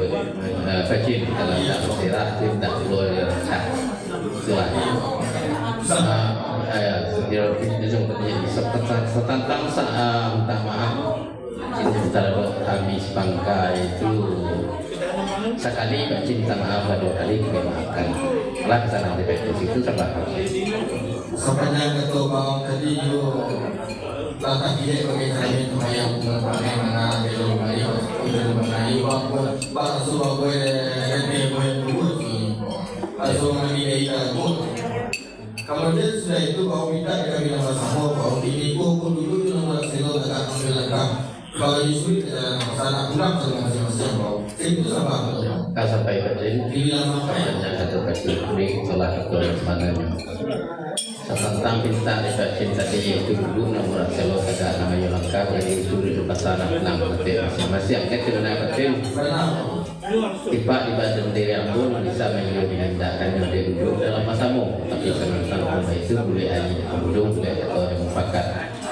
Pecin kalau tidak bergerak tidak keluar dari rencana itulah setantang minta maaf terhadap kami Sipangka itu sekali cinta maaf dua kali kita maafkan lah kesana di itu sama sepanjang ketua bawang tadi itu Bapak tidak pakai kami yang pakai mana belum hari udah mengenai waktu bahkan semua gue rete gue dulu langsung menilai kamu kemudian sudah itu bawang minta kami nama sama bawang ini pun dulu itu nomor selo agak mengelakkan kalau Yusuf masalah kurang sama masing-masing bawang itu sama sampai kecil bilang sampai atau kecil kuning telah ketua semangatnya tentang pinta dibacin tadi yaitu dulu nomor selo tegak nama lengkap jadi itu di pasaran enam detik masing-masing yang kena kecil tiba di badan diri ampun bisa menindakkan yang duduk dalam masamu tapi tentang itu boleh aja duduk boleh atau yang mufakat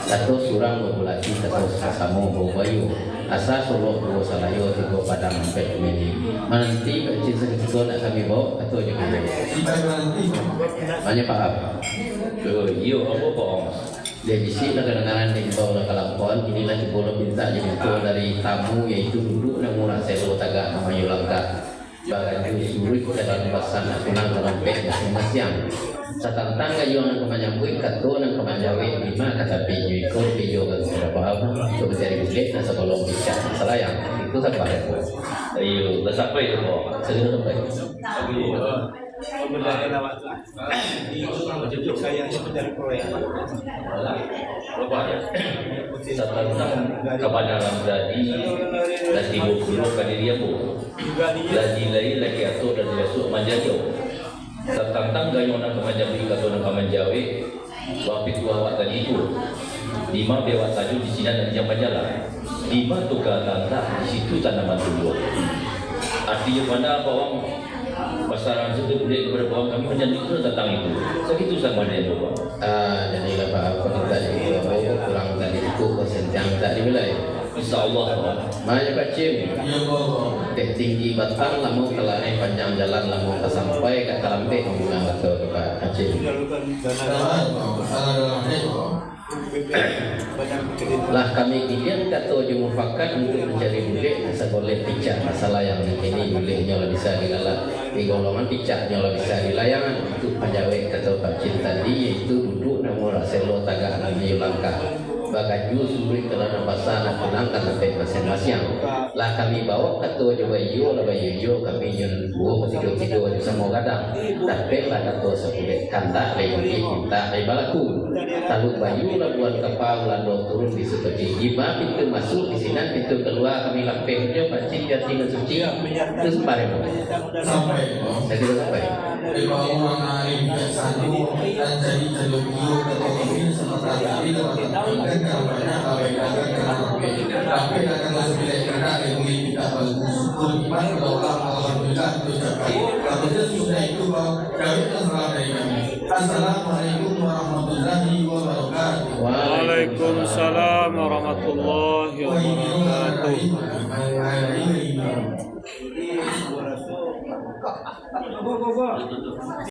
atau surang populasi atau sasamu bayu asal Solo dua salayo tiga padang sampai ini nanti kecil segitu nak kami bawa atau jangan banyak paham iyo apa bohong dari sini kadang-kadang di bawah kelakuan inilah jebol minta jempol dari tamu yaitu duduk dan murah selo tagak nama Yolangka bagan sulit dalam pasana kunang dalam pek masing-masing satantang kayo ng kamanyambuin kato ng kamanyawi lima katapi nyo ikaw piyo kan berapa apa itu mencari biskuit nasa kolong bisa selayang itu tak pakai po iyo udah sampai itu po segera sampai satantang kapanyalan tadi dan 30 kali dia po lagi lagi atau dan besok manjajo tertantang gayung nak kemanjawi atau nak kemanjawi wapit wawat tadi itu 5 bewat taju di sini dan jam jalan 5 tukar tanda di situ tanaman tumbuh Artinya mana bawang pasaran itu boleh kepada bawang kami menjadi itu tentang itu. Segitu sama dia bapak. Jadi apa tadi itu kurang tadi itu persenjang tadi wilayah. InsyaAllah. Makanya Pak Cim, tinggi batang lamu kelari panjang jalan lamu sampai ke Kalampe mengenal ke Pak Cim. Lah kami gigian kata mufakat untuk mencari bulik seboleh picak masalah yang ini buliknya lah bisa dilalat di golongan picaknya lah bisa dilayangan untuk pajawai kata Pak Cim tadi yaitu duduk namun raselo tagak namanya langkah bagaju sulit kerana pasal nak menangkan sampai masing-masing lah kami bawa ketua juga iyo lah bayu kami yang dua tidur sama kadang tapi lah ketua sepuluh kanta lagi minta balaku lalu bayu lah buat kapal lalu turun di seperti lima pintu masuk di sini pintu keluar kami lampirnya pancing dia tinggal suci terus kemarin sampai saya kira sampai di bawah orang hari satu dan jadi terlalu ketua kami sama tadi kalau banyak tapi akan lebih karena yang kita bersyukur iman kepada Allah alhamdulillah terucapkan. Apabila sudah itu kami terserah dari kami. Assalamualaikum warahmatullahi wabarakatuh. Waalaikumsalam warahmatullahi wabarakatuh.